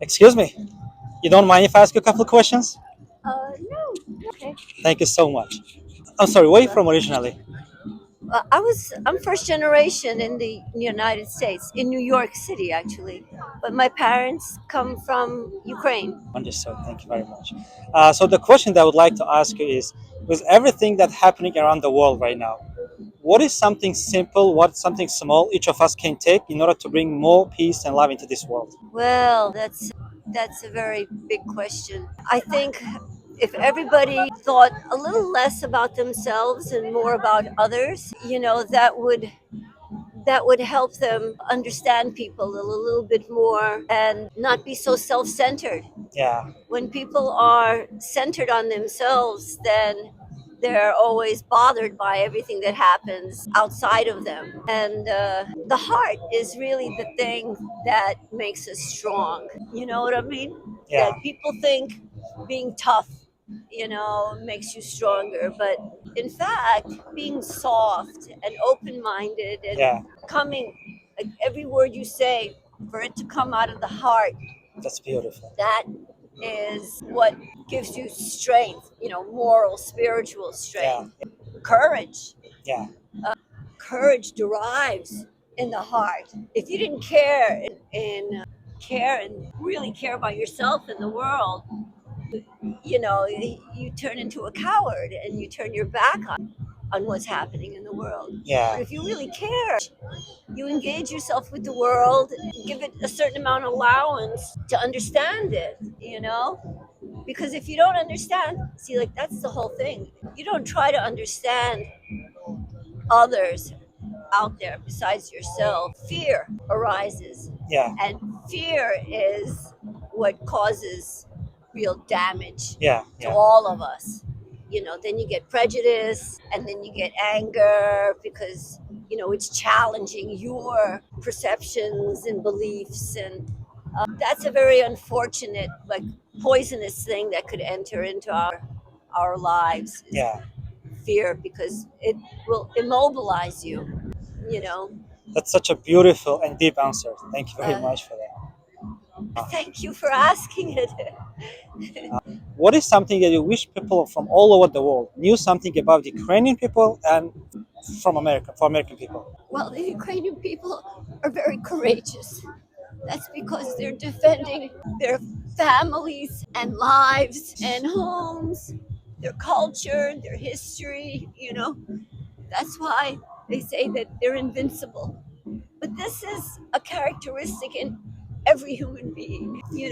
Excuse me. You don't mind if I ask you a couple of questions? No. Okay. Thank you so much. I'm sorry, where are you from originally? I'm first generation in the United States, in New York City, actually. But my parents come from Ukraine. Understood. Thank you very much. So the question that I would like to ask you is, with everything that's happening around the world right now, what is something simple, what something small each of us can take in order to bring more peace and love into this world? Well, that's a very big question. I think if everybody thought a little less about themselves and more about others, that would help them understand people a little bit more and not be so self-centered. Yeah, When people are centered on themselves, then they're always bothered by everything that happens outside of them. And the heart is really the thing that makes us strong. You know what I mean? yeah, That people think being tough, makes you stronger. But in fact, being soft and open minded and yeah. coming, like every word you say, for it to come out of the heart, That's beautiful. that is what gives you strength, moral, spiritual Yeah, strength, courage. yeah, Courage derives in the heart. If you didn't care and really care about yourself and the world, you turn into a coward and you turn your back on what's happening in the world. But yeah, if you really care, you engage yourself with the world, give it a certain amount of allowance to understand it, because if you don't understand, see, like, that's the whole thing. You don't try to understand others out there besides yourself. Fear arises, yeah, and fear is what causes real damage yeah, to yeah, all of us. Then you get prejudice, and then you get anger because it's challenging your perceptions and beliefs. And that's a very unfortunate, like, poisonous thing that could enter into our lives, is yeah. fear, because it will immobilize you. you know That's such a beautiful and deep answer. Thank you very uh, much for that. Thank you for asking it. What is something that you wish people from all over the world knew something about the Ukrainian people and from America, for American people? Well, the Ukrainian people are very courageous. That's because they're defending their families and lives and homes, their culture, their history. That's why they say that they're invincible. But this is a characteristic in every human being.